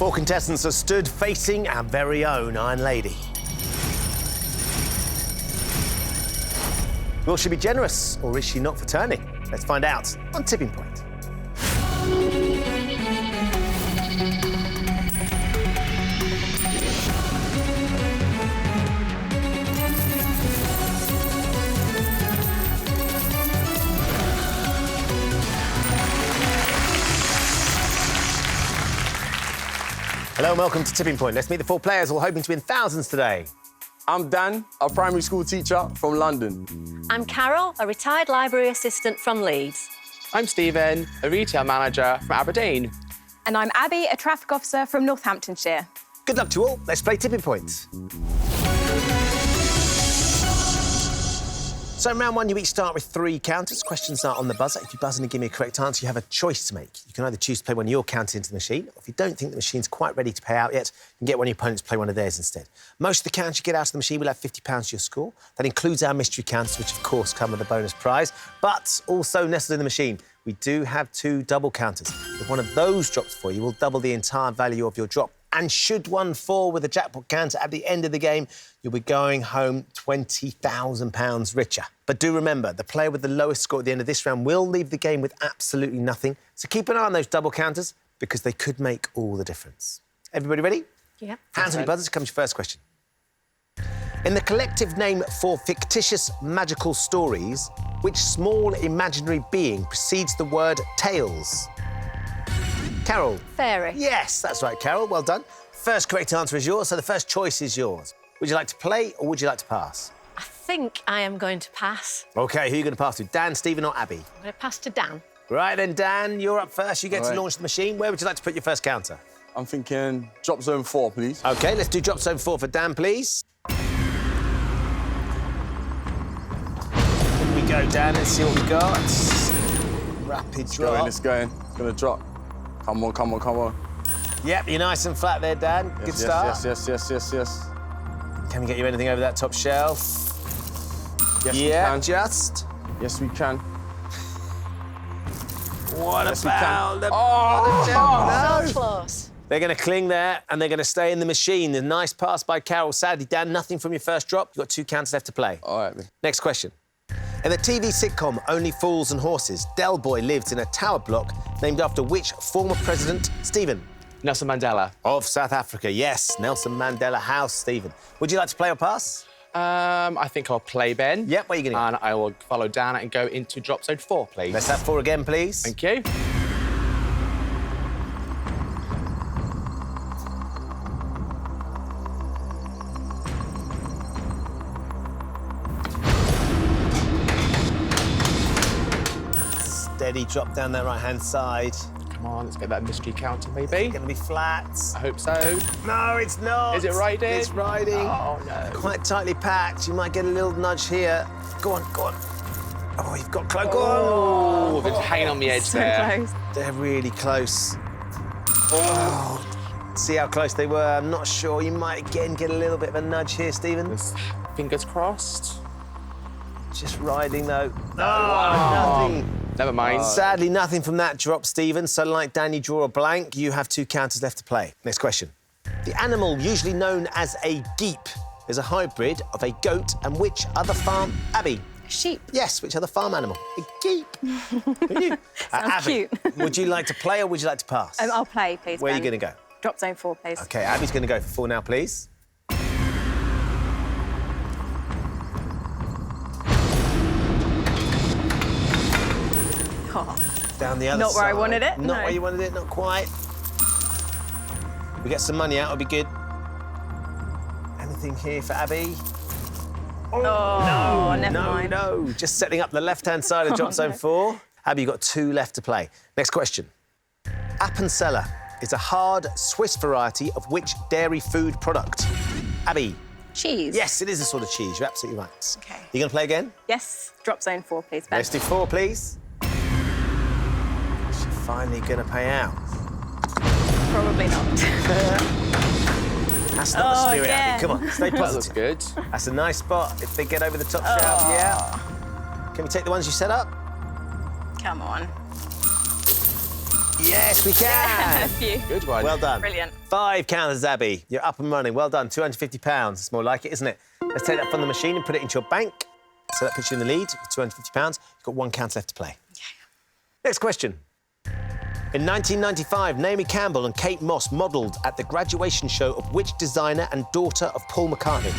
4 contestants are stood facing our very own Iron Lady. Will she be generous, or is she not for turning? Let's find out on Tipping Point. Hello and welcome to Tipping Point. Let's meet the 4 players all hoping to win thousands today. I'm Dan, a primary school teacher from London. I'm Carol, a retired library assistant from Leeds. I'm Stephen, a retail manager from Aberdeen. And I'm Abby, a traffic officer from Northamptonshire. Good luck to you all. Let's play Tipping Point. So in round 1, you each start with 3 counters. Questions are on the buzzer. If you buzz in and give me a correct answer, you have a choice to make. You can either choose to play one of your counters into the machine, or if you don't think the machine's quite ready to pay out yet, you can get one of your opponents to play one of theirs instead. Most of the counters you get out of the machine will have £50 to your score. That includes our mystery counters, which of course come with a bonus prize. But also nestled in the machine, we do have 2 double counters. If one of those drops for you, we'll double the entire value of your drop. And should one fall with a jackpot counter at the end of the game, you'll be going home £20,000 richer. But do remember, the player with the lowest score at the end of this round will leave the game with absolutely nothing. So keep an eye on those double counters, because they could make all the difference. Everybody ready? Yep. Hands on your buzzers, comes your first question. In the collective name for fictitious magical stories, which small imaginary being precedes the word tales? Carol. Fairy. Yes, that's right, Carol. Well done. First correct answer is yours, so the first choice is yours. Would you like to play or would you like to pass? I think I am going to pass. OK, who are you going to pass to? Dan, Stephen or Abby? I'm going to pass to Dan. Right then, Dan, you're up first. You get All to right. launch the machine. Where would you like to put your first counter? I'm thinking drop zone 4, please. OK, let's do drop zone 4 for Dan, please. Here we go, Dan. Let's see what we got. Rapid drop. It's going. It's going to drop. Come on, come on, come on. Yep, you're nice and flat there, Dan. Yes, Good start. Yes. Can we get you anything over that top shelf? Yes, Yeah, we can. just. Yes, we can. What Yes, we about can. the... Oh! No. So close. They're going to cling there and they're going to stay in the machine. A nice pass by Carol. Sadly, Dan, nothing from your first drop. You've got 2 counters left to play. All right, then. Next question. In the TV sitcom Only Fools and Horses, Del Boy lives in a tower block named after which former president? Stephen. Nelson Mandela. Of South Africa, yes. Nelson Mandela House, Stephen. Would you like to play or pass? I think I'll play Ben. Yep, where are you going to go? And I will follow Dan and go into drop zone 4, please. Let's have 4 again, please. Thank you. Steady drop down that right-hand side. Come on, let's get that mystery counter, maybe. Going to be flat. I hope so. No, it's not. Is it riding? It's riding. Oh, no. Quite tightly packed. You might get a little nudge here. Go on, go on. Oh, you've got close. Go Oh, on. they're hanging on the edge So there. close. They're really close. Oh. See how close they were? I'm not sure. You might again get a little bit of a nudge here, Stephen. Fingers crossed. Just riding, though. Oh, nothing. Never mind. Sadly, nothing from that drop, Stephen. So, like Dan, you draw a blank. You have 2 counters left to play. Next question. The animal usually known as a geep is a hybrid of a goat and which other farm... Abby? Sheep. Yes, which other farm animal? A geep. Who knew? Sounds Abby, cute. would you like to play or would you like to pass? I'll play, please, Where are you Ben. going to go? Drop zone 4, please. OK, Abby's going to go for 4 now, please. Oh. Down the other Not side. where I wanted it, Not no. where you wanted it, not quite. We get some money out, it'll be good. Anything here for Abby? Oh, never No, mind. no. Just setting up the left-hand side of drop zone 4. Abby, you've got 2 left to play. Next question. Appenzeller is a hard Swiss variety of which dairy food product? Abby. Cheese. Yes, it is a sort of cheese. You're absolutely right. OK. You going to play again? Yes. Drop zone 4, please, Ben. Let's do 4, please. Is she finally going to pay out? Probably not. That's not the spirit, yeah. Abby. Come on, stay That looks positive. good. That's a nice spot. If they get over the top shelf, yeah. Can we take the ones you set up? Come on. Yes, we can. Phew. Good one. Well done. Brilliant. 5 counters, Abby. You're up and running. Well done. £250. It's more like it, isn't it? Let's take that from the machine and put it into your bank. So that puts you in the lead with £250. You've got 1 counter left to play. Next question. In 1995, Naomi Campbell and Kate Moss modelled at the graduation show of which designer and daughter of Paul McCartney?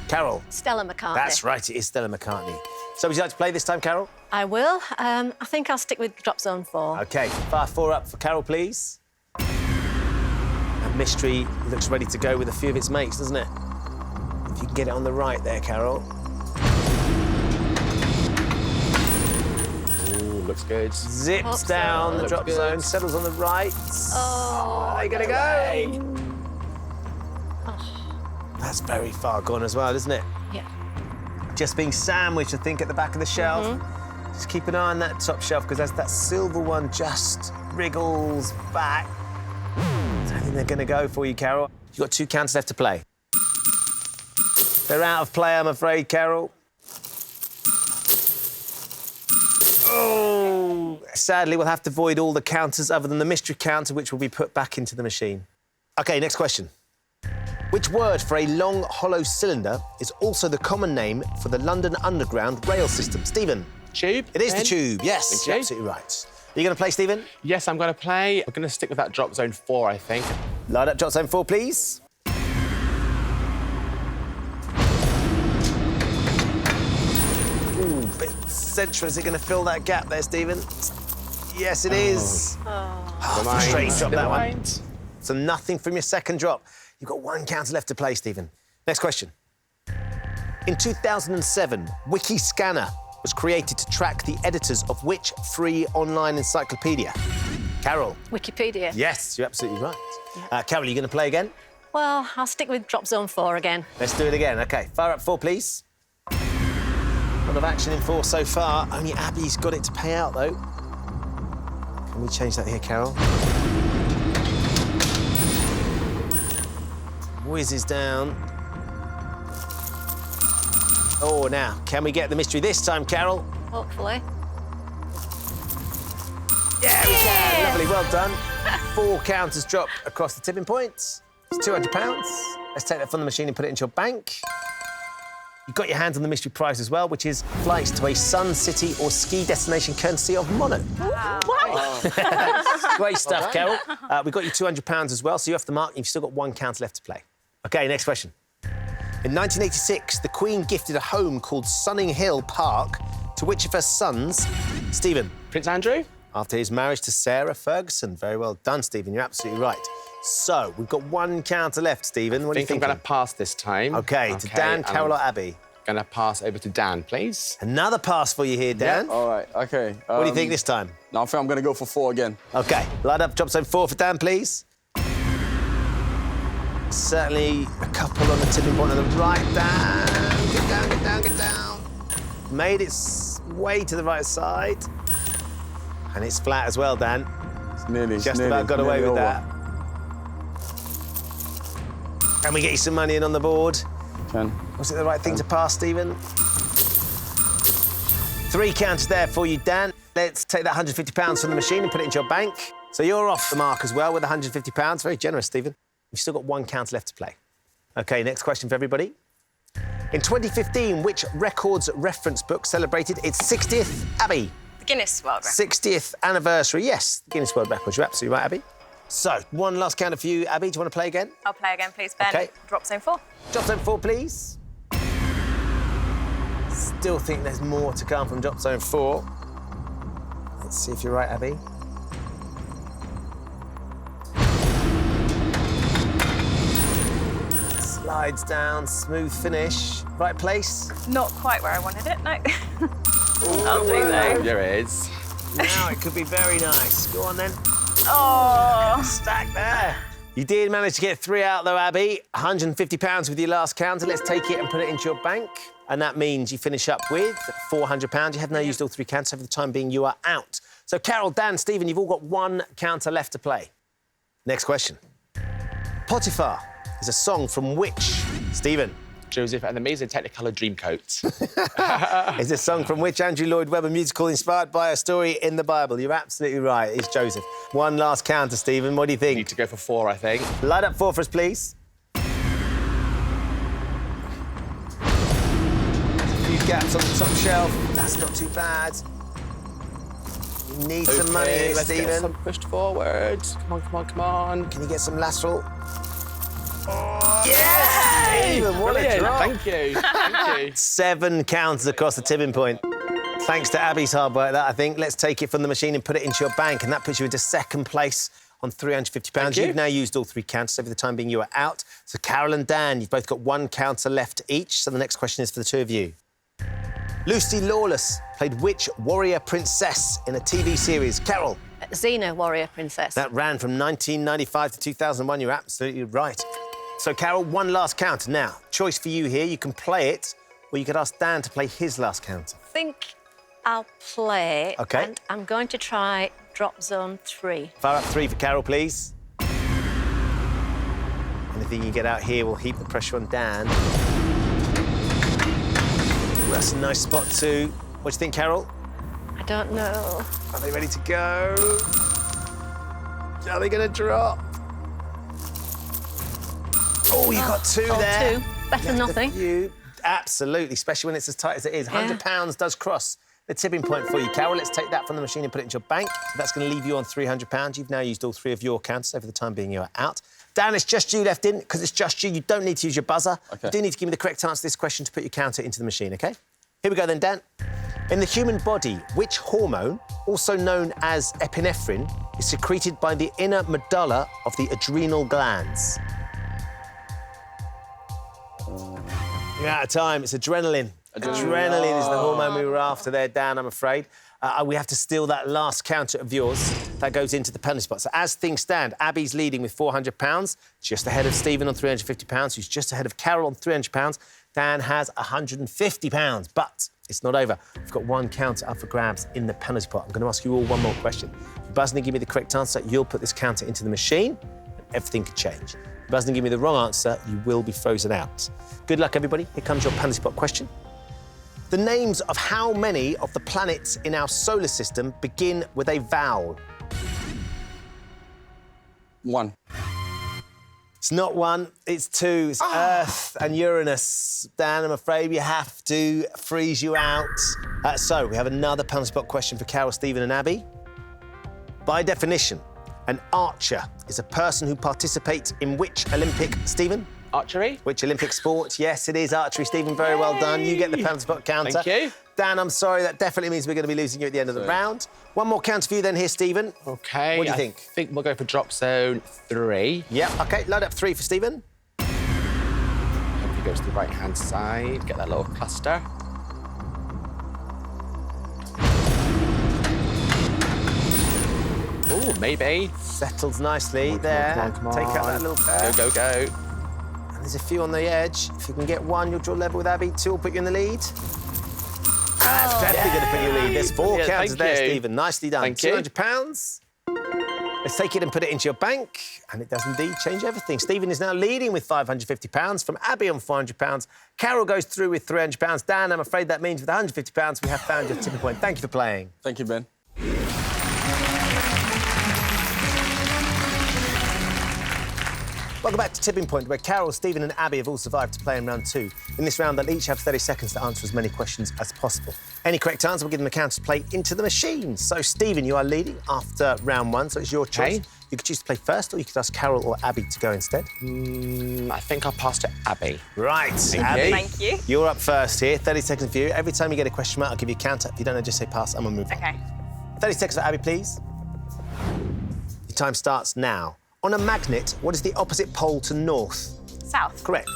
Carol. Stella McCartney. That's right, it is Stella McCartney. So would you like to play this time, Carol? I will. I think I'll stick with drop zone 4. OK, fire 4 up for Carol, please. And Mystery looks ready to go with a few of its mates, doesn't it? If you can get it on the right there, Carol. Ooh, looks good. Zips Hope so. down the Looks drop good. zone, settles on the right. Oh, Are they going to go? That's very far gone as well, isn't it? yeah. Just being sandwiched, I think, at the back of the shelf. Just keep an eye on that top shelf, because as that silver one just wriggles back, I don't think they're going to go for you, Carol. You've got 2 counts left to play. They're out of play, I'm afraid, Carol. Oh! Sadly, we'll have to void all the counters other than the mystery counter, which will be put back into the machine. OK, next question. Which word for a long, hollow cylinder is also the common name for the London Underground rail system? Stephen? Tube. It is the Ben? tube, yes. Thank You're you. absolutely right. Are you going to play, Stephen? Yes, I'm going to play. I'm going to stick with that drop zone 4, I think. Line up drop zone 4, please. Ooh, bit central. Is it going to fill that gap there, Stephen? Yes, it is. Never Straight mind. drop Never that one. mind. So nothing from your second drop. You've got 1 counter left to play, Stephen. Next question. In 2007, Wikiscanner was created to track the editors of which free online encyclopedia? Carol? Wikipedia. Yes, you're absolutely right. Carol, are you going to play again? Well, I'll stick with drop zone 4 again. Let's do it again. OK, fire up 4, please. A lot of action in 4 so far. Only Abby's got it to pay out, though. Can we change that here, Carol? Whizzes down. Oh, now, can we get the mystery this time, Carol? Hopefully. Yeah, we can. Lovely, well done. 4 counters drop across the tipping points. It's £200. Let's take that from the machine and put it into your bank. You've got your hands on the mystery prize as well, which is flights to a sun, city or ski destination courtesy of Mono. Great stuff, Carol. We've got you £200 as well, so you're off the mark and you've still got 1 counter left to play. OK, next question. In 1986, the Queen gifted a home called Sunning Hill Park to which of her sons? Stephen. Prince Andrew? After his marriage to Sarah Ferguson. Very well done, Stephen. You're absolutely right. So, we've got 1 counter left, Stephen. What do you I think think? I'm going to pass this time. OK, to Dan, and Carol or I'm Abby? going to pass over to Dan, please. Another pass for you here, Dan. All right, OK. What do you think this time? No, I think I'm going to go for 4 again. OK, line up drop zone 4 for Dan, please. Certainly a couple on the tipping point on the right. Dan, get down, get down, get down. Made its way to the right side. And it's flat as well, Dan. It's nearly. Just nearly, about got away nearly with over. that. Can we get you some money in on the board? Can. Was it the right thing to pass, Stephen? 3 counters there for you, Dan. Let's take that £150 from the machine and put it into your bank. So you're off the mark as well with £150. Very generous, Stephen. You've still got 1 counter left to play. OK, next question for everybody. In 2015, which records reference book celebrated its 60th, Abby? The Guinness World Record. 60th anniversary, yes. The Guinness World Records. You're absolutely right, Abby. So, 1 last counter for you, Abby. Do you want to play again? I'll play again, please, Ben. OK. Drop zone 4. Drop zone 4, please. Still think there's more to come from drop zone 4. Let's see if you're right, Abby. Slides down, smooth finish. Right place? Not quite where I wanted it, no. I'll do though. There it is. Now it could be very nice. Go on then. Oh. Stack there. You did manage to get 3 out though, Abby. £150 with your last counter. Let's take it and put it into your bank. And that means you finish up with £400. You have now used all 3 counters, so for the time being, you are out. So Carol, Dan, Stephen, you've all got 1 counter left to play. Next question. Potiphar is a song from which? Stephen. Joseph and the amazing Technicolor Dreamcoat. Is a song from which Andrew Lloyd Webber musical inspired by a story in the Bible? You're absolutely right. It's Joseph. One last counter, Stephen. What do you think? Need to go for 4, I think. Light up 4 for us, please. A few gaps on the top shelf. That's not too bad. You need some money here, let's get Stephen. some pushed forward. Come on, come on, come on. Can you get some lateral? Oh, yes! Stephen, what Brilliant. a drop. Thank you. Thank you. 7 counters across the tipping point. Thanks to Abby's hard work, that I think. Let's take it from the machine and put it into your bank, and that puts you into second place on £350. Thank you. You've now used all 3 counters, so for the time being you are out. So Carol and Dan, you've both got 1 counter left each, so the next question is for the 2 of you. Lucy Lawless played which warrior princess in a TV series? Carol. Xena, warrior princess. That ran from 1995 to 2001. You're absolutely right. So, Carol, 1 last counter. Now, choice for you here. You can play it, or you could ask Dan to play his last counter. I think I'll play. OK. And I'm going to try drop zone 3. Fire up 3 for Carol, please. Anything you get out here will heap the pressure on Dan. Ooh, that's a nice spot too. What do you think, Carol? I don't know. Are they ready to go? Are they going to drop? Oh, you got 2 there. 2. Better than nothing. You absolutely, especially when it's as tight as it is. £100 does cross the tipping point for you, Carol. Let's take that from the machine and put it into your bank. So that's going to leave you on £300. You've now used all 3 of your counters, so for the time being you are out. Dan, it's just you left in, because it's just you. You don't need to use your buzzer. OK. You do need to give me the correct answer to this question to put your counter into the machine, OK? Here we go then, Dan. In the human body, which hormone, also known as epinephrine, is secreted by the inner medulla of the adrenal glands? You're out of time. It's adrenaline. Adrenaline is the hormone we were after there, Dan, I'm afraid. We have to steal that last counter of yours. That goes into the penalty spot. So as things stand, Abby's leading with £400, just ahead of Stephen on £350, who's just ahead of Carol on £300. Dan has £150, but it's not over. We've got 1 counter up for grabs in the penalty pot. I'm going to ask you all 1 more question. If you buzz in and give me the correct answer, you'll put this counter into the machine, and everything could change. If you buzz in and give me the wrong answer, you will be frozen out. Good luck, everybody. Here comes your penalty pot question. The names of how many of the planets in our solar system begin with a vowel? 1. It's not 1, it's 2. It's Earth and Uranus. Dan, I'm afraid we have to freeze you out. So we have another penalty spot question for Carol, Stephen and Abby. By definition, an archer is a person who participates in which Olympic, Stephen? Archery? Which Olympic sport? Yes, it is archery, Stephen. Very well done. You get the penalty spot counter. Thank you. Dan, I'm sorry, that definitely means we're going to be losing you at the end of the round. 1 more counter for you then here, Stephen. OK. What do you think? I think we'll go for drop zone 3. Yep, OK, load up 3 for Stephen. Hopefully goes to the right-hand side. Get that little cluster. Oh, maybe. Settles nicely Come on, there. come on, come on, Take come out on. that little pair. Go, go, go. And there's a few on the edge. If you can get 1, you'll draw level with Abby. 2 will put you in the lead. That's definitely going to put you in the lead. There's 4 Brilliant, counters thank there, you. Stephen. Nicely done. Thank you. £200. Let's take it and put it into your bank. And it does indeed change everything. Stephen is now leading with £550 from Abby on £400. Carol goes through with £300. Dan, I'm afraid that means with £150 we have found your tipping point. Thank you for playing. Thank you, Ben. Welcome back to Tipping Point, where Carol, Stephen and Abby have all survived to play in round 2. In this round, they'll each have 30 seconds to answer as many questions as possible. Any correct answer will give them a counter to play into the machine. So, Stephen, you are leading after round 1, so it's your choice. Okay. You could choose to play first, or you could ask Carol or Abby to go instead. I think I'll pass to Abby. Right, Abby. you. Thank you. You're up first here. 30 seconds for you. Every time you get a question mark, I'll give you a counter. If you don't know, just say pass and we'll move on. OK. 30 seconds for Abby, please. Your time starts now. On a magnet, what is the opposite pole to north? South. Correct.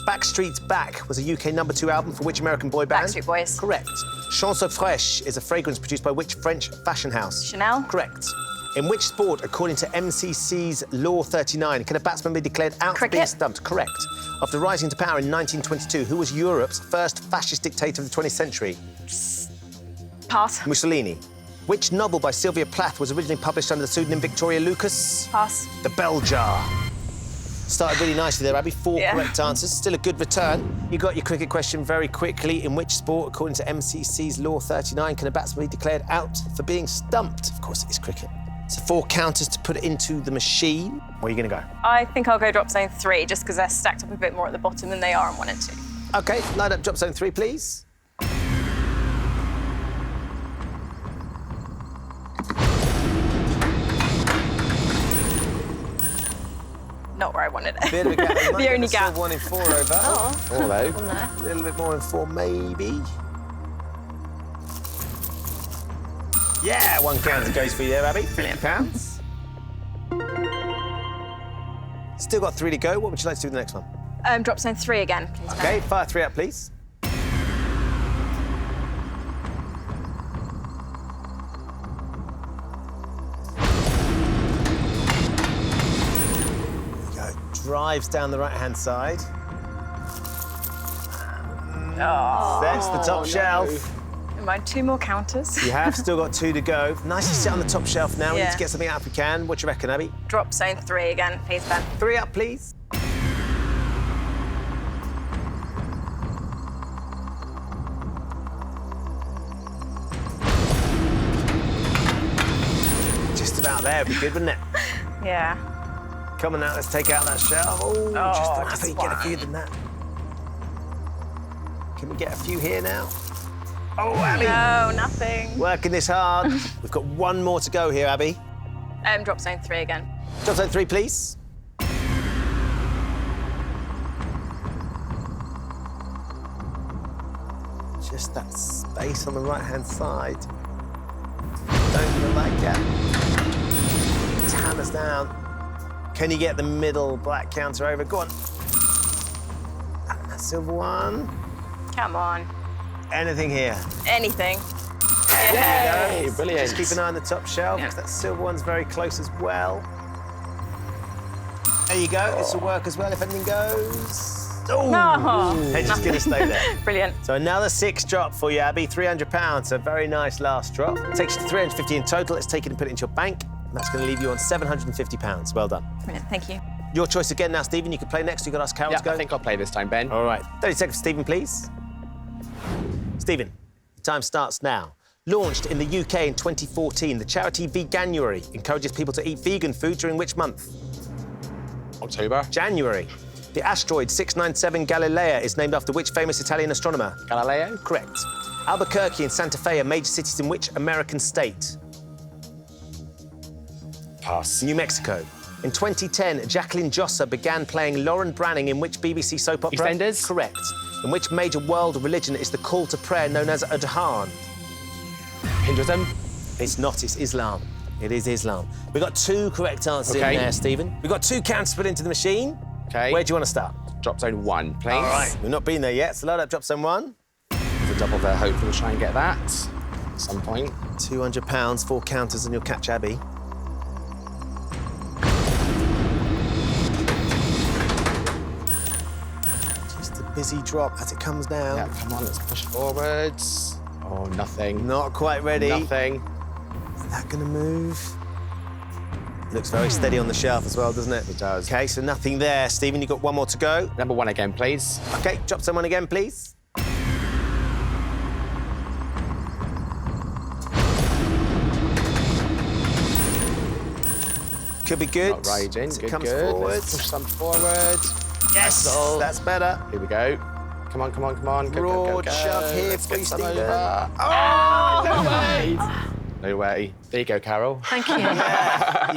Backstreet's Back was a UK #2 album for which American boy band? Backstreet Boys. Correct. Chanson Fraîche is a fragrance produced by which French fashion house? Chanel. Correct. In which sport, according to MCC's Law 39, can a batsman be declared out for being Cricket. stumped? Correct. After rising to power in 1922, who was Europe's first fascist dictator of the 20th century? Pass. Mussolini. Which novel by Sylvia Plath was originally published under the pseudonym Victoria Lucas? Pass. The Bell Jar. Started really nicely there, Abby. 4 Yeah. correct answers. Still a good return. You got your cricket question very quickly. In which sport, according to MCC's Law 39, can a batsman be declared out for being stumped? Of course, it is cricket. So 4 counters to put it into the machine. Where are you going to go? I think I'll go drop zone 3, just because they're stacked up a bit more at the bottom than they are on 1 and 2. OK, line up drop zone 3, please. Not where I wanted it. Bit of a gap. You might The get only gap. silver one in 4 over. Oh, 4 though. on there. A little bit more in 4, maybe. Yeah, 1 counter goes for you there, Abby. £50. Still got 3 to go. What would you like to do with the next one? Drop zone 3 again, please. Ben. OK, fire 3 up, please. There you go. Drives down the right-hand side. That's the top shelf. Never mind, 2 more counters. You have still got 2 to go. Nice to sit on the top shelf now. We need Yeah. to get something out if we can. What do you reckon, Abby? Drop zone 3 again, please, Ben. 3 up, please. Just about there. Would be good, wouldn't it? Yeah. Come on now, let's take out that shelf. Oh, just I just think get a few one. than that. Can we get a few here now? Oh, Abby! No, nothing. Working this hard. We've got 1 more to go here, Abby. Drop zone 3 again. Drop zone 3, please. Just that space on the right-hand side. Don't feel like that. Hammers down. Can you get the middle black counter over? Go on. And that silver one. Come on. Anything here? Anything. There you go. Brilliant. Just keep an eye on the top shelf, Yeah. because that silver one's very close as well. There you go. This will work as well if anything goes. Oh! No. They're just going to stay there. Brilliant. So another 6 drop for you, Abby. £300. A very nice last drop. Takes you to 350 in total. Let's take it and put it into your bank. And that's going to leave you on £750. Well done. Brilliant, thank you. Your choice again now, Stephen. You can play next. You've got to ask Carol Yeah, to go. I think I'll play this time, Ben. All right. 30 seconds, Stephen, please. Stephen, the time starts now. Launched in the UK in 2014, the charity Veganuary encourages people to eat vegan food during which month? October. January. The asteroid 697 Galilea is named after which famous Italian astronomer? Galileo. Correct. Albuquerque and Santa Fe are major cities in which American state? Pass. New Mexico. In 2010, Jacqueline Josser began playing Lauren Branning in which BBC soap opera? EastEnders. Correct. In which major world religion is the call to prayer known as Adhan? Hinduism. It's not, it's Islam. It is Islam. We've got 2 correct answers Okay. in there, Stephen. We've got 2 counters put into the machine. Okay. Where do you want to start? Drop zone 1, please. All right. We've not been there yet, so load up drop zone 1. There's a double there. Hopefully we'll try and get that at some point. £200, 4 counters, and you'll catch Abby. Just a busy drop as it comes down. Yeah, come on, let's push forwards. Oh, nothing. Not quite ready. Nothing. Is that going to move? Looks very steady on the shelf as well, doesn't it? It does. OK, so nothing there. Stephen, you've got 1 more to go. Number 1 again, please. OK, drop someone again, please. Could be good. Not raging. As it Good, comes good. forward. Let's push some forward. Yes, Nice. that's better. Here we go. Come on, come on, come on. Go, go, Broad go, go. shove here Let's for you, get some Stephen. over. Oh, no way. No way. There you go, Carol. Thank you. You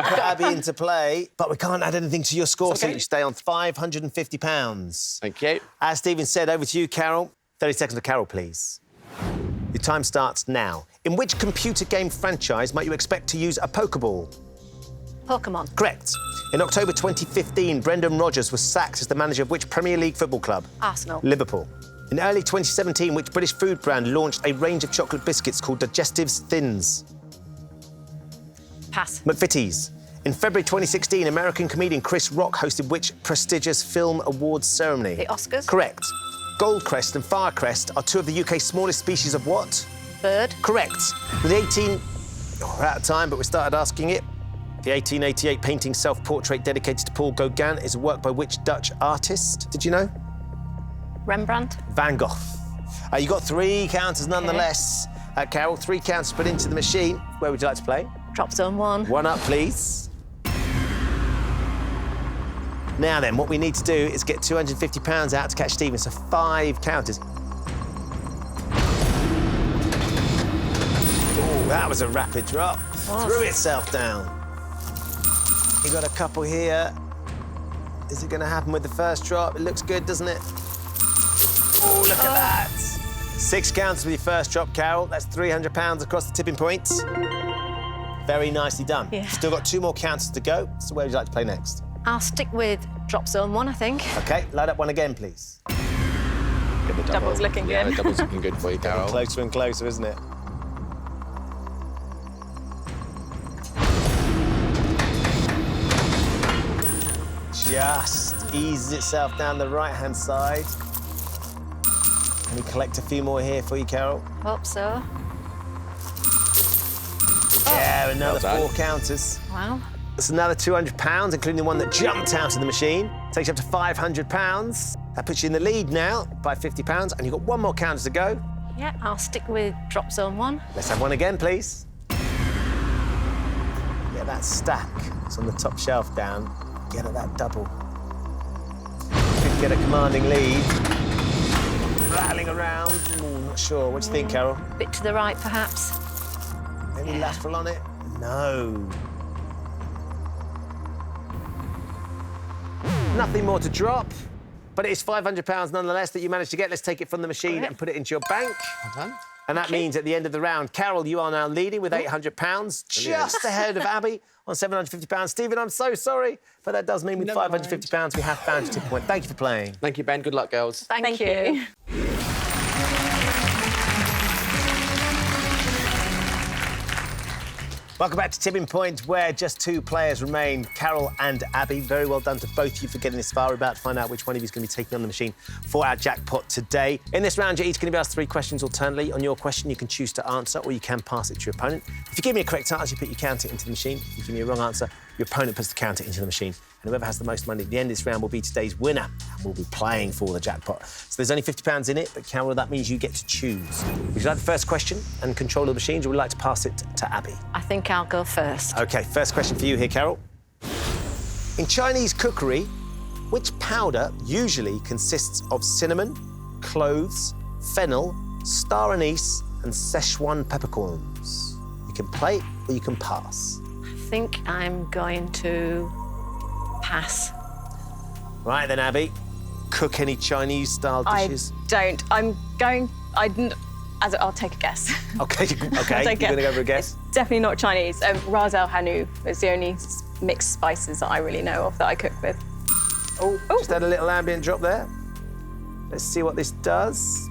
put Abby into play, but we can't add anything to your score, It's so okay. you stay on £550. Thank you. As Stephen said, over to you, Carol. 30 seconds to Carol, please. Your time starts now. In which computer game franchise might you expect to use a Pokeball? Pokemon. Correct. In October 2015, Brendan Rodgers was sacked as the manager of which Premier League football club? Arsenal. Liverpool. In early 2017, which British food brand launched a range of chocolate biscuits called Digestives Thins? Pass. McVitie's. In February 2016, American comedian Chris Rock hosted which prestigious film awards ceremony? The Oscars. Correct. Goldcrest and Firecrest are 2 of the UK's smallest species of what? Bird. Correct. With 18... Oh, we're out of time, but we started asking it. The 1888 painting Self-Portrait dedicated to Paul Gauguin is a work by which Dutch artist? Did you know? Rembrandt. Van Gogh. You got 3 counters nonetheless. Carol, 3 counters put into the machine. Where would you like to play? Drop zone 1. 1 up, please. Now then, what we need to do is get £250 out to catch Stephen, so 5 counters. Oh, that was a rapid drop. Threw itself down. You got a couple here. Is it going to happen with the first drop? It looks good, doesn't it? Oh, look at that. 6 counters with your first drop, Carol. That's £300 across the tipping point. Very nicely done. Yeah. Still got 2 more counters to go. So where would you like to play next? I'll stick with drop zone 1, I think. OK, load up 1 again, please. Get the Double's looking yeah, good. The double's looking good for you, Carol. Closer and closer, isn't it? Just eases itself down the right-hand side. Can we collect a few more here for you, Carol? Hope so. Yeah, another Well 4 counters. Wow. That's another £200, including the one that jumped out of the machine. Takes you up to £500. That puts you in the lead now by £50, and you've got 1 more counter to go. Yeah, I'll stick with drop zone 1. Let's have 1 again, please. Get that stack. It's on the top shelf down. Get at that double. Could get a commanding lead. Rattling around. Ooh, not sure. What do you think, Carol? Bit to the right, perhaps. Any lateral on it? No. Nothing more to drop, but it is £500 nonetheless that you managed to get. Let's take it from the machine and put it into your bank. Well done. And that means at the end of the round, Carol, you are now leading with £800, just ahead of Abby on £750. Stephen, I'm so sorry, but that does mean with £550 we have found your tip point. Thank you for playing. Thank you, Ben. Good luck, girls. Thank you. Welcome back to Tipping Point, where just 2 players remain, Carol and Abby. Very well done to both of you for getting this far. We're about to find out which one of you is going to be taking on the machine for our jackpot today. In this round, you're each going to be asked 3 questions alternately. On your question, you can choose to answer or you can pass it to your opponent. If you give me a correct answer, you put your counter into the machine. If you give me a wrong answer, your opponent puts the counter into the machine. And whoever has the most money at the end of this round will be today's winner. And we'll be playing for the jackpot. So there's only £50 in it, but Carol, that means you get to choose. Would you like the first question and control of the machines, or would you like to pass it to Abby? I think I'll go first. OK, first question for you here, Carol. In Chinese cookery, which powder usually consists of cinnamon, cloves, fennel, star anise and Szechuan peppercorns? You can play or you can pass. I think I'm going to pass. Right then, Abby. Cook any Chinese-style dishes? I don't. I'll take a guess. OK, I'll you're take going to go for a guess? It's definitely not Chinese. Ras El Hanout is the only mixed spices that I really know of that I cook with. Oh, just had a little ambient drop there. Let's see what this does.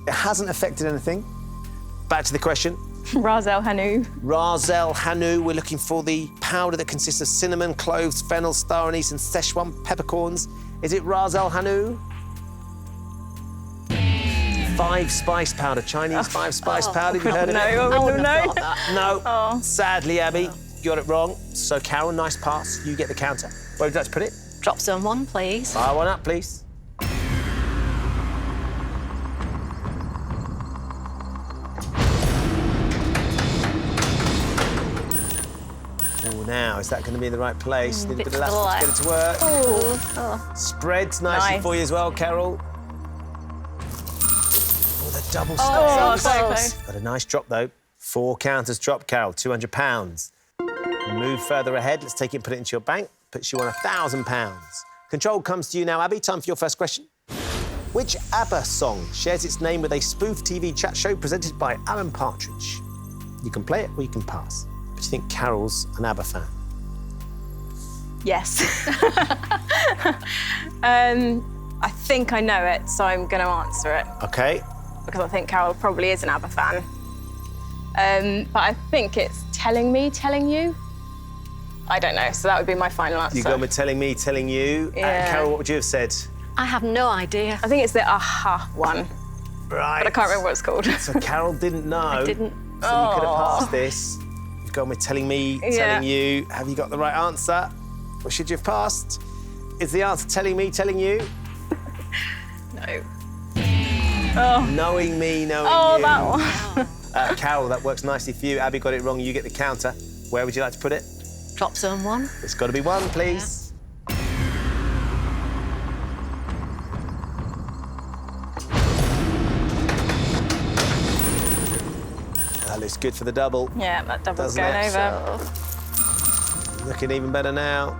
It hasn't affected anything. Back to the question. Ras El Hanout. Ras El Hanout, we're looking for the powder that consists of cinnamon, cloves, fennel, star anise and Szechuan peppercorns. Is it Ras El Hanout? 5-spice powder, Chinese 5-spice powder. Have you heard of it? No, I wouldn't know. No. Sadly, Abby, you got it wrong. So, Carol, nice pass. You get the counter. Where would you like to put it? Drop zone 1, please. Fire 1 up, please. Oh, now, is that going to be in the right place? Need a bit of elastic to get it to work. Oh. Spreads nicely Nice. for you as well, Carol. Oh, the double Oh, step. so close. Got a nice drop, though. 4 counters drop, Carol, £200. Move further ahead. Let's take it and put it into your bank. Puts you on £1,000. Control comes to you now, Abby. Time for your first question. Which ABBA song shares its name with a spoof TV chat show presented by Alan Partridge? You can play it or you can pass. But do you think Carol's an ABBA fan? Yes. I think I know it, so I'm going to answer it OK. because I think Carol probably is an ABBA fan. But I think it's Telling Me, Telling You. I don't know, so that would be my final answer. You go with Telling Me, Telling You. Yeah. Carol, what would you have said? I have no idea. I think it's the Aha one, Right. but I can't remember what it's called. So Carol didn't know. I didn't. So you could have passed this. You've gone with telling me, telling you. Have you got the right answer? Or should you have passed? Is the answer telling me, telling you? No. Oh. Knowing me, knowing you. Oh, that one. Carol, that works nicely for you. Abby got it wrong, you get the counter. Where would you like to put it? Drop zone 1. It's got to be 1, please. That looks good for the double. Yeah, that double's Doesn't going it? over. Looking even better now.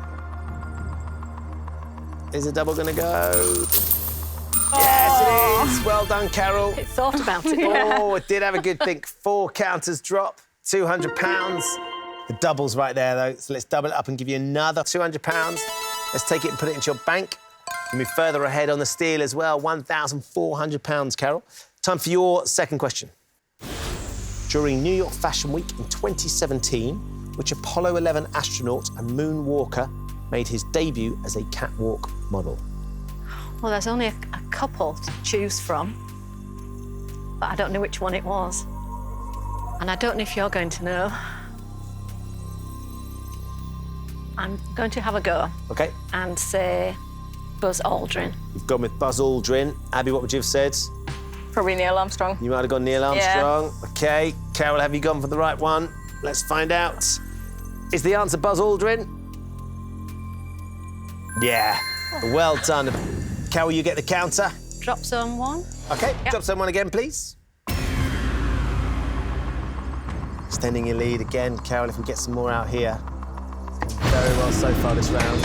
Is the double going to go? Yes, it is. Well done, Carol. It thought about it. Oh, it did have a good think. 4 counters drop, £200. The double's right there, though, so let's double it up and give you another £200. Let's take it and put it into your bank. You move further ahead on the steal as well, £1,400, Carol. Time for your second question. During New York Fashion Week in 2017, which Apollo 11 astronaut and moonwalker made his debut as a catwalk model? Well, there's only a couple to choose from, but I don't know which one it was. And I don't know if you're going to know. I'm going to have a go. OK. And say Buzz Aldrin. You've gone with Buzz Aldrin. Abby, what would you have said? Probably Neil Armstrong. You might have gone Neil Armstrong. Yeah. OK. Carol, have you gone for the right one? Let's find out. Is the answer Buzz Aldrin? Yeah. Well done. Carol, you get the counter. Drop zone 1. OK, Yep. drop zone 1 again, please. Extending your lead again. Carol, if we get some more out here. Very well so far this round.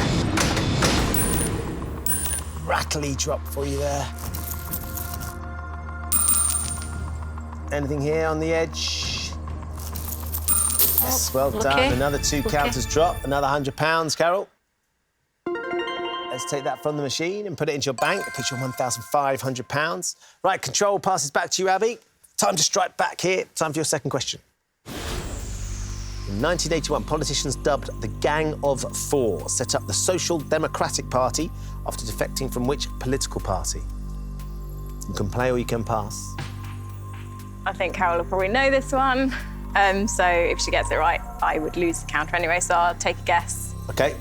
Rattly drop for you there. Anything here on the edge? Yes, well done. Another 2 counters drop. Another £100, Carol. Let's take that from the machine and put it into your bank. It puts you on £1,500. Right, control passes back to you, Abby. Time to strike back here. Time for your second question. In 1981, politicians dubbed the Gang of Four set up the Social Democratic Party after defecting from which political party? You can play or you can pass. I think Carol will probably know this one. So if she gets it right, I would lose the counter anyway, so I'll take a guess. OK.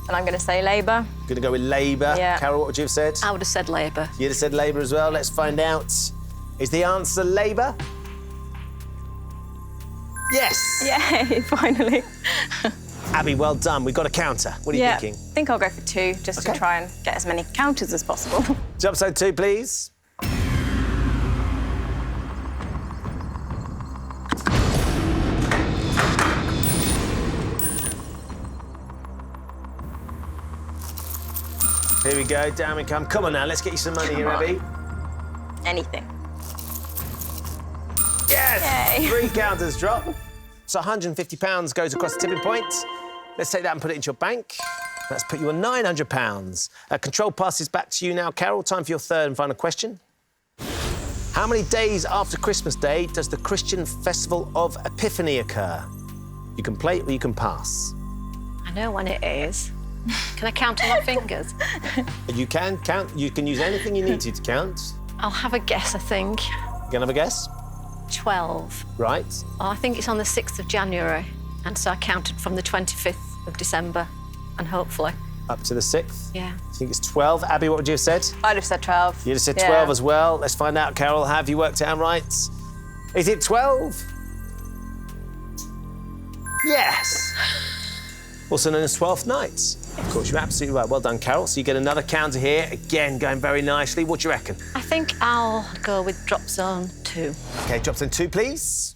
And I'm going to say Labour. Going to go with Labour. Yeah. Carol, what would you have said? I would have said Labour. You'd have said Labour as well. Let's find out. Is the answer Labour? Yes. Yay, finally. Abby, well done. We've got a counter. What are you thinking? I think I'll go for 2, just to try and get as many counters as possible. Jump zone 2, please. Here we go, down we come. Come on now, let's get you some money here, Abby. Anything. Yes! Yay. 3 counters drop. So £150 goes across the tipping point. Let's take that and put it into your bank. Let's put you on £900. Control passes back to you now, Carol. Time for your third and final question. How many days after Christmas Day does the Christian Festival of Epiphany occur? You can play or you can pass. I know when it is. Can I count on my fingers? You can count. You can use anything you need to count. I'll have a guess, I think. You gonna have a guess? 12. Right. Oh, I think it's on the 6th of January, and so I counted from the 25th of December, and hopefully. Up to the 6th? Yeah. I think it's 12. Abby, what would you have said? I'd have said 12. You'd have said 12 as well. Let's find out, Carol. Have you worked it out right? Is it 12? Yes. Also known as 12th Night. Of course, you're absolutely right. Well done, Carol. So you get another counter here. Again, going very nicely. What do you reckon? I think I'll go with drop zone 2. OK, drop zone 2, please.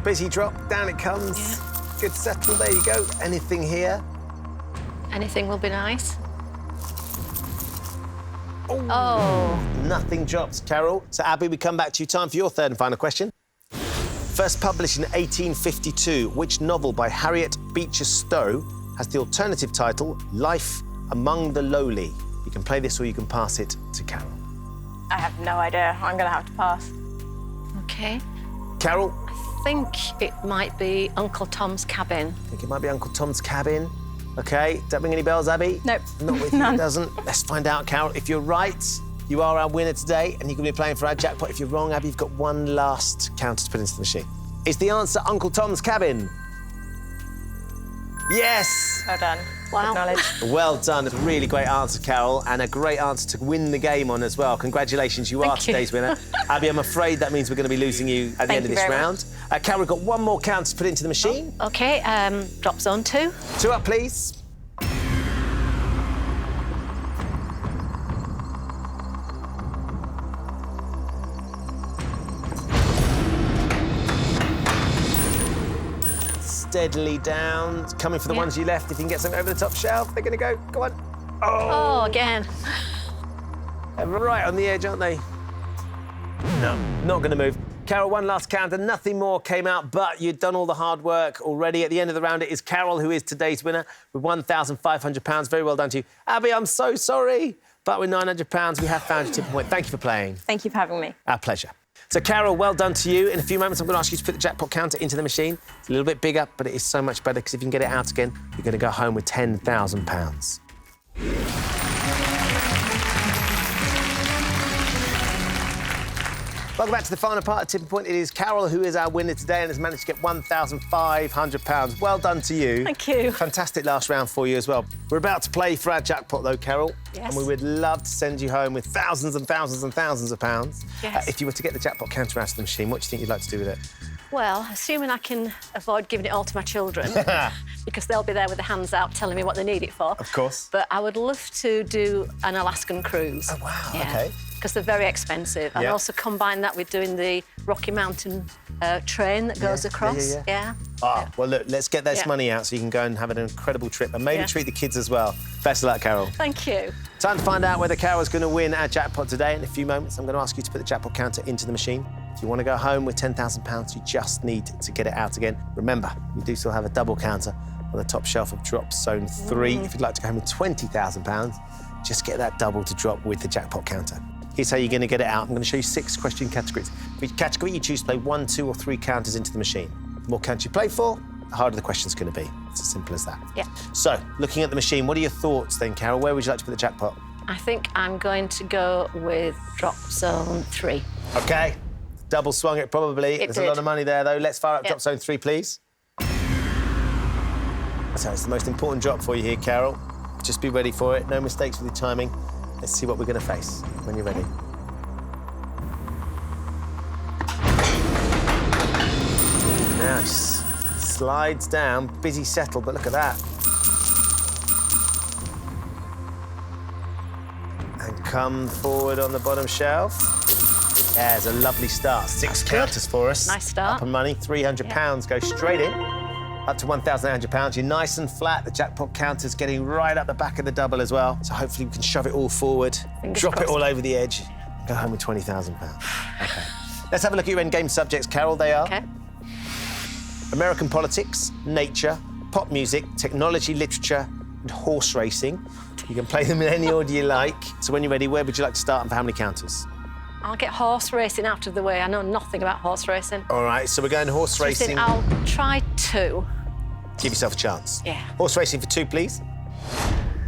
Busy drop, down it comes. Yeah. Good settle, there you go. Anything here? Anything will be nice. Oh. Nothing drops, Carol. So, Abby, we come back to you. Time for your third and final question. First published in 1852, which novel by Harriet Beecher Stowe has the alternative title, Life Among the Lowly? You can play this or you can pass it to Carol. I have no idea. I'm going to have to pass. OK. Carol? I think it might be Uncle Tom's Cabin. I think it might be Uncle Tom's Cabin. OK, don't ring any bells, Abby? Nope. Not with you, None. it doesn't. Let's find out, Carol. If you're right, you are our winner today, and you're going to be playing for our jackpot. If you're wrong, Abby, you've got one last counter to put into the machine. Is the answer Uncle Tom's Cabin? Yes! Well done. Wow. Acknowledged. Well done. A really great answer, Carol, and a great answer to win the game on as well. Congratulations, you are Thank you. today's winner. Abby, I'm afraid that means we're going to be losing you at the Thank end of you this very round. Carol, we've got one more counter to put into the machine. OK, drop zone 2. 2 up, please. Steadily down, coming for the ones you left. If you can get something over the top shelf, they're going to go. Go on. Oh, again. They're right on the edge, aren't they? No, not going to move. Carol, one last counter. Nothing more came out, but you'd done all the hard work already. At the end of the round, it is Carol who is today's winner with £1,500. Very well done to you. Abby, I'm so sorry, but with £900, we have found your tipping point. Thank you for playing. Thank you for having me. Our pleasure. So, Carol, well done to you. In a few moments, I'm going to ask you to put the jackpot counter into the machine. It's a little bit bigger, but it is so much better because if you can get it out again, you're going to go home with £10,000. Welcome back to the final part of Tipping Point. It is Carol who is our winner today and has managed to get £1,500. Well done to you. Thank you. Fantastic last round for you as well. We're about to play for our jackpot, though, Carol. Yes. And we would love to send you home with thousands and thousands and thousands of pounds. Yes. If you were to get the jackpot counter out of the machine, what do you think you'd like to do with it? Well, assuming I can avoid giving it all to my children, because they'll be there with their hands out telling me what they need it for. Of course. But I would love to do an Alaskan cruise. Oh, wow, Yeah, OK. because they're very expensive. And Yeah. also combine that with doing the Rocky Mountain train that goes across. Yeah. Ah, well, look, let's get this Yeah. money out so you can go and have an incredible trip and maybe Yeah. treat the kids as well. Best of luck, Carol. Thank you. Time to find out whether Carol's going to win our jackpot today. In a few moments, I'm going to ask you to put the jackpot counter into the machine. If you want to go home with £10,000, you just need to get it out again. Remember, we do still have a double counter on the top shelf of drop zone 3. If you'd like to go home with £20,000, just get that double to drop with the jackpot counter. Here's how you're going to get it out. I'm going to show you 6 question categories. For each category, you choose to play 1, 2 or 3 counters into the machine. The more counters you play for, the harder the question's going to be. It's as simple as that. Yeah. So, looking at the machine, what are your thoughts then, Carol? Where would you like to put the jackpot? I think I'm going to go with drop zone 3. OK. Double swung it, probably. There's a did. lot of money there, though. Let's fire up Yep. drop zone 3, please. So it's the most important drop for you here, Carol. Just be ready for it. No mistakes with your timing. Let's see what we're going to face when you're ready. Ooh, nice. Slides down. Busy settle, but look at that. And come forward on the bottom shelf. Yeah, it's a lovely start. 6 counters for us. Nice start. Up and money. £300 go straight in. Up to £1,800. You're nice and flat. The jackpot counter's getting right up the back of the double as well. So hopefully we can shove it all forward, Fingers drop it crossed. all over the edge, and go home with £20,000. OK. Let's have a look at your endgame subjects, Carol. They are OK. American politics, nature, pop music, technology, literature, and horse racing. You can play them in any order you like. So when you're ready, where would you like to start and for how many counters? I'll get horse racing out of the way. I know nothing about horse racing. All right, so we're going horse racing. I'll try 2. Give yourself a chance. Yeah. Horse racing for 2, please.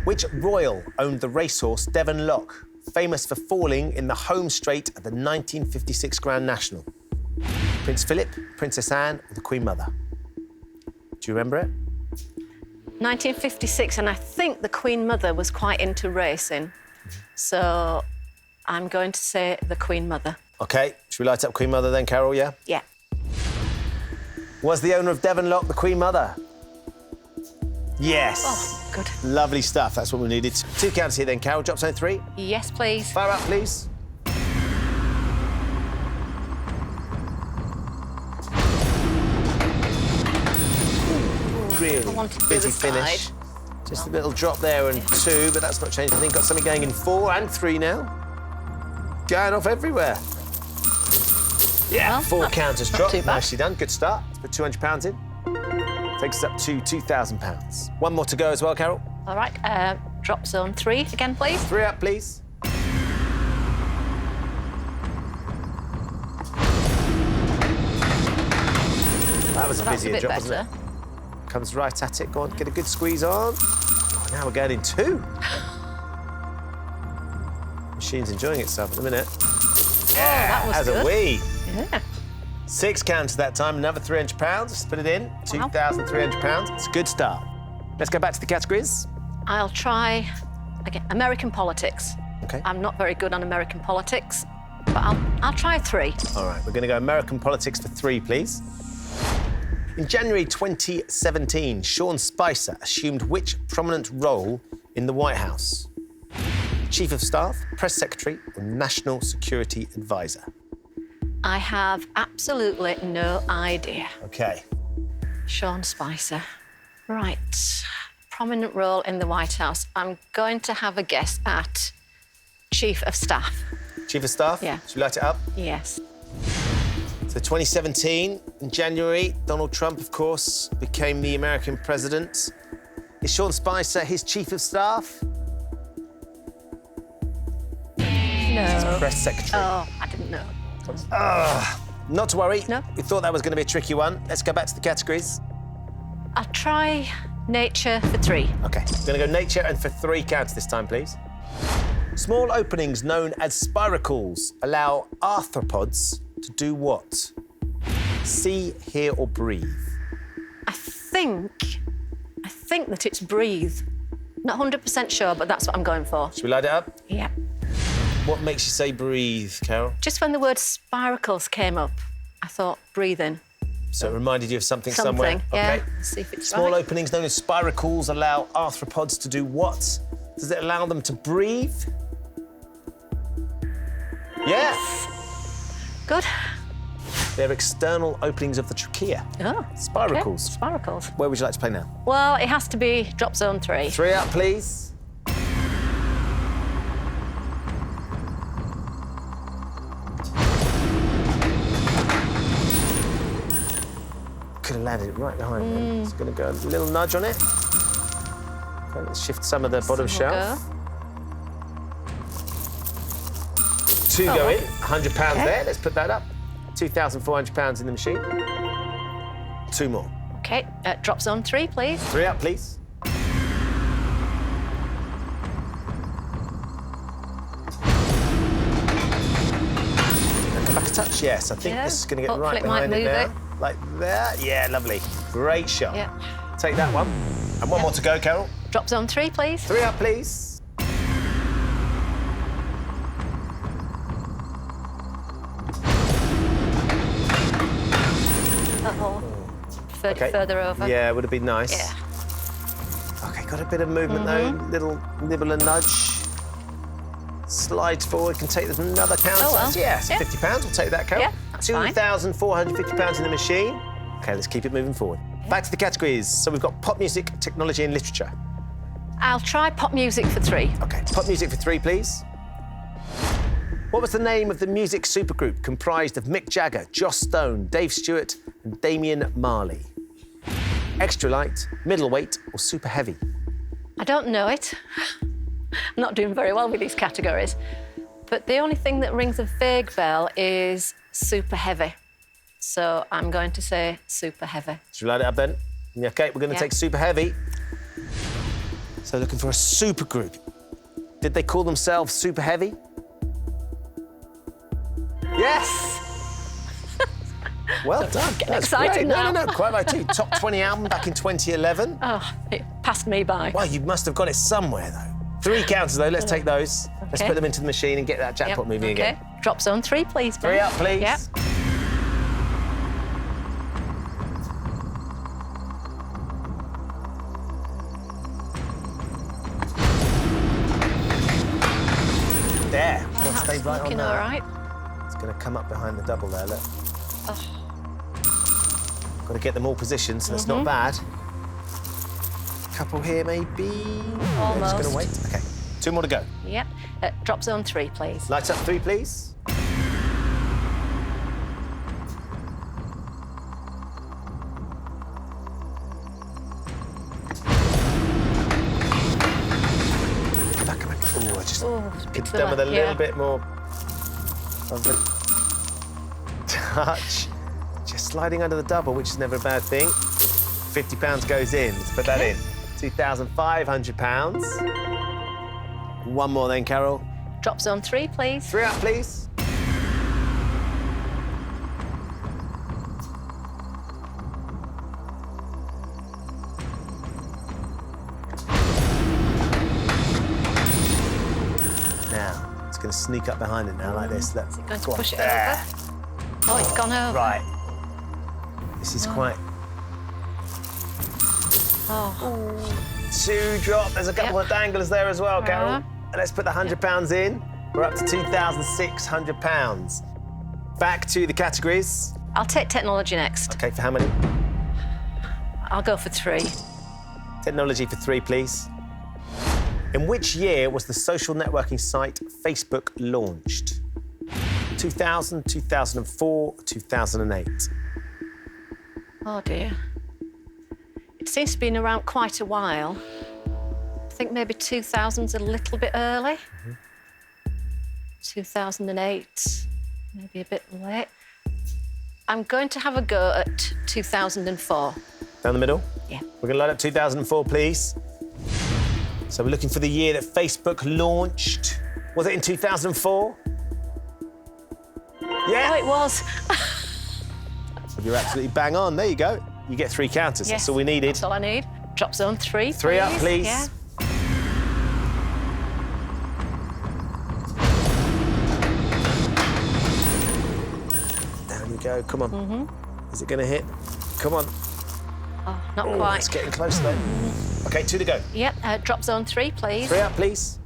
Which royal owned the racehorse Devon Lock, famous for falling in the home straight at the 1956 Grand National? Prince Philip, Princess Anne, or the Queen Mother? Do you remember it? 1956, and I think the Queen Mother was quite into racing. So I'm going to say the Queen Mother. OK, should we light up Queen Mother then, Carol, yeah? Yeah. Was the owner of Devon Lock the Queen Mother? Yes. Oh, good. Lovely stuff, that's what we needed. 2 counts here then, Carol. Drop zone 3. Yes, please. Fire up, please. Really wanted to do busy the finish. side. Just a little drop there and 2, but that's not changed. I think got something going in 4 and 3 now. Going off everywhere. Yeah, Well, 4 not- counters not dropped. too bad. Nicely done. Good start. Let's put £200 in. Takes us up to £2,000. 1 more to go as well, Carol. All right. Drop zone 3 again, please. 3 up, please. That was a Well, that's busier a bit drop, better. wasn't it? Comes right at it. Go on, get a good squeeze on. Oh, now we're going in 2. Machine's enjoying itself at the minute. That was As good. a wee. Yeah. 6 counters that time, another £300. Let's put it in. £2,300. It's a good start. Let's go back to the categories. I'll try, again, American politics. OK. I'm not very good on American politics, but I'll try 3. All right, we're going to go American politics for 3, please. In January 2017, Sean Spicer assumed which prominent role in the White House? Chief of Staff, Press Secretary, or National Security Advisor? I have absolutely no idea. OK. Sean Spicer. Right. Prominent role in the White House. I'm going to have a guess at Chief of Staff. Chief of Staff? Yeah. Should we light it up? Yes. So 2017, in January, Donald Trump, of course, became the American president. Is Sean Spicer his Chief of Staff? No. Press Secretary. Oh, I didn't know. Not to worry. No. We thought that was going to be a tricky one. Let's go back to the categories. I'll try nature for 3. OK, we're going to go nature and for 3 counts this time, please. Small openings known as spiracles allow arthropods to do what? See, hear, or breathe? I think that it's breathe. Not 100% sure, but that's what I'm going for. Should we light it up? Yeah. What makes you say breathe, Carol? Just when the word spiracles came up, I thought breathe in. So it reminded you of something somewhere? Yeah. OK. Let's see if it's Small right. openings known as spiracles allow arthropods to do what? Does it allow them to breathe? Yeah. Good. They're external openings of the trachea. Oh. Spiracles. Okay. Spiracles. Where would you like to play now? Well, it has to be drop zone 3. 3 up, please. Could have landed it right behind me. It's going to go a little nudge on it. Okay, let's shift some of the bottom Some will shelf. go. 2 go Oh, in, £100 okay. there. Let's put that up. £2,400 in the machine. 2 more. OK, drop zone 3, please. 3 up, please. Come back a touch. Yes, I think Yeah, this is going to get hopefully right it might behind it move now. it. Like that. Yeah, lovely. Great shot. Yeah. Take that one. And one more to go, Carol. Drop zone 3, please. 3 up, please. Uh-oh. Further over. Yeah, would have been nice. Yeah. OK, got a bit of movement though. Little nibble and nudge. Slides forward, can take another counter. Oh, well. Yes, Yeah. £50. We'll take that, Carol. Yeah, that's fine. £2,450 in the machine. OK, let's keep it moving forward. Back to the categories. So we've got pop music, technology and literature. I'll try pop music for 3. OK, pop music for 3, please. What was the name of the music supergroup comprised of Mick Jagger, Joss Stone, Dave Stewart and Damian Marley? Extra light, middleweight or super heavy? I don't know it. I'm not doing very well with these categories. But the only thing that rings a vague bell is super heavy. So I'm going to say super heavy. Should we light it up then? Yeah, OK, we're going to Yeah. take super heavy. So looking for a supergroup. Did they call themselves Super Heavy? Yes! Well done. getting That's excited great. now. No, quite right too. Top 20 album back in 2011. Oh, it passed me by. Well, you must have got it somewhere, though. 3 counters, though. Let's take those. Let's Okay. put them into the machine and get that jackpot Yep, moving okay. again. Drop zone 3, please. 3 up, please. Yep. There. Well, stay right on Looking that. all right. It's going to come up behind the double there, look. Got to get them all positioned, so that's not bad. Couple here, maybe. Almost. Just going to wait. OK, 2 more to go. Yep. Drop zone 3, please. Lights up 3, please. Come back. Oh, I just could have done with a little bit more of the touch. Just sliding under the double, which is never a bad thing. £50 goes in. Let's put that in. £2,500. One more then, Carol. Drop zone 3, please. 3 up, please. Now, it's going to sneak up behind it now like this. Look. Is it going to Go on. push it There. over? Oh, it's gone over. Right. This is quite... Oh. 2 drop. There's a couple of danglers there as well, Carol. Uh-huh. And let's put the £100 in. We're up to £2,600. Back to the categories. I'll take technology next. OK, for how many? I'll go for 3. Technology for 3, please. In which year was the social networking site Facebook launched? 2000, 2004, 2008? Oh, dear. It seems to have been around quite a while. I think maybe 2000's a little bit early. 2008, maybe a bit late. I'm going to have a go at 2004. Down the middle? Yeah. We're going to line up 2004, please. So we're looking for the year that Facebook launched. Was it in 2004? Yeah. Oh, it was. You're absolutely bang on. There you go. You get 3 counters. Yes, That's all we needed. That's all I need. Drop zone 3, 3 up, please. Yeah. Down you go. Come on. Is it going to hit? Come on. Oh, not Oh, quite. it's getting close, though. OK, 2 to go. Yep, drop zone 3, please. 3 up, please.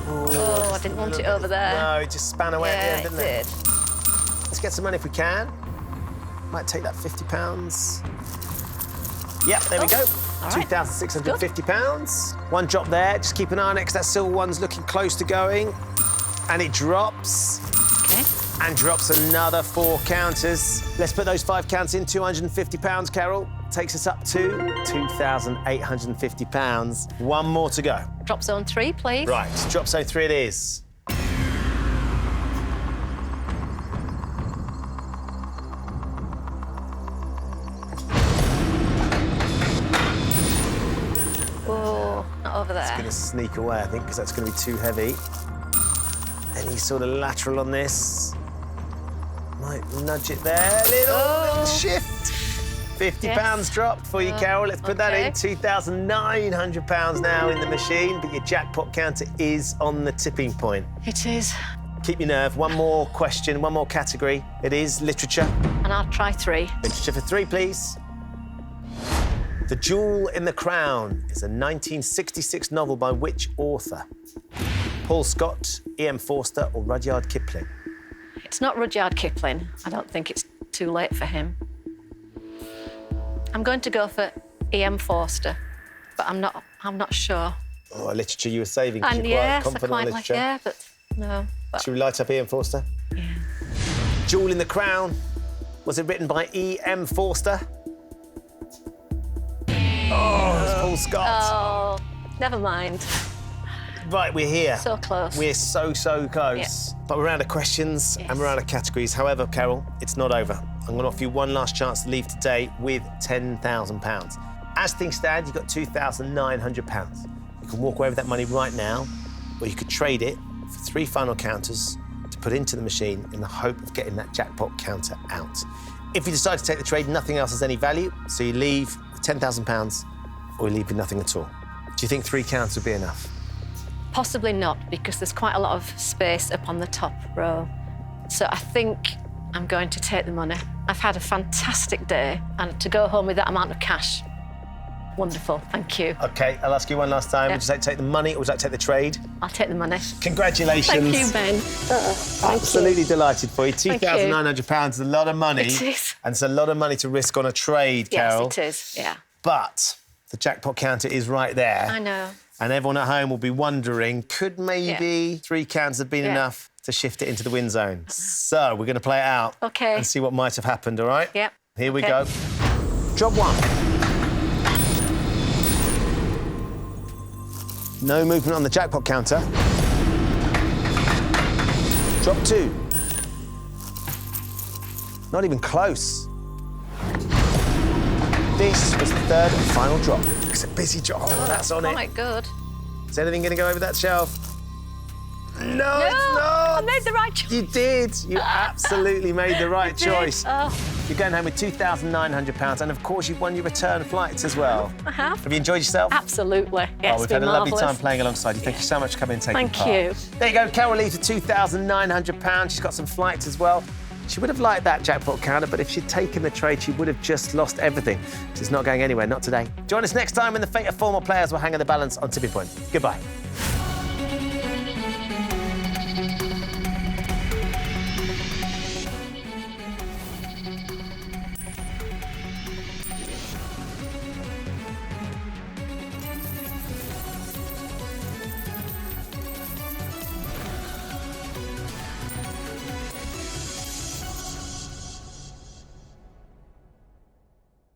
Oh, I didn't want it over there. No, it just span away Yeah, at the end, it didn't it? did. Let's get some money if we can. Might take that £50. Yep, there we go. all right. £2,650. 1 drop there. Just keep an eye on it because that silver one's looking close to going. And it drops. OK. And drops another 4 counters. Let's put those 5 counts in. £250, Carol. Takes us up to £2,850. 1 more to go. Drop zone 3, please. Right, drop zone 3 it is. Oh, not over there. It's going to sneak away, I think, because that's going to be too heavy. Any sort of lateral on this. Might nudge it there. Little shift. £50 Yes. dropped for you, Carol. Let's put that in. £2,900 now in the machine, but your jackpot counter is on the tipping point. It is. Keep your nerve. 1 more question, 1 more category. It is literature. And I'll try 3. Literature for 3, please. The Jewel in the Crown is a 1966 novel by which author? Paul Scott, E.M. Forster or Rudyard Kipling? It's not Rudyard Kipling. I don't think it's too late for him. I'm going to go for E.M. Forster, but I'm not sure. Oh, literature you were saving because And you're quite yes, I confident quite on like, literature. yeah, but no. But, Should we light up E.M. Forster? yeah. Jewel in the Crown. Was it written by E.M. Forster? Oh, it's Paul Scott. Oh, never mind. Right, we're here. So close. We're so close. Yeah. But we're out of questions and we're out of categories. However, Carol, it's not over. I'm going to offer you 1 last chance to leave today with £10,000. As things stand, you've got £2,900. You can walk away with that money right now, or you could trade it for 3 final counters to put into the machine in the hope of getting that jackpot counter out. If you decide to take the trade, nothing else has any value, so you leave with £10,000 or you leave with nothing at all. Do you think 3 counts would be enough? Possibly not, because there's quite a lot of space up on the top row. So I think I'm going to take the money. I've had a fantastic day, and to go home with that amount of cash, wonderful, thank you. OK, I'll ask you one last time. Yeah. Would you like to take the money or would you like to take the trade? I'll take the money. Congratulations. Thank you, Ben. Thank Absolutely delighted for you. Thank you. £2,900 is a lot of money. It is. And it's a lot of money to risk on a trade, Carol. Yes, it is, yeah. But the jackpot counter is right there. I know. And everyone at home will be wondering, could maybe 3 counts have been enough to shift it into the win zone? So we're going to play it out OK. and see what might have happened, all right? Yep. Here we OK. go. Drop 1. No movement on the jackpot counter. Drop 2. Not even close. This was the third and final drop. It's a busy drop. Oh, that's on it. Quite good. Is anything going to go over that shelf? No, it's not. I made the right choice. You did. You absolutely made the right choice. Oh, You're going home with £2,900, and of course you've won your return flights as well. I have. Have you enjoyed yourself? Absolutely. Yeah, Oh, we've had a lovely time playing alongside you. Thank you so much for coming and taking part. Thank you. There you go, Carol leaves with £2,900. She's got some flights as well. She would have liked that jackpot counter, but if she'd taken the trade, she would have just lost everything. So it's not going anywhere, not today. Join us next time when the fate of former players will hang in the balance on Tipping Point. Goodbye.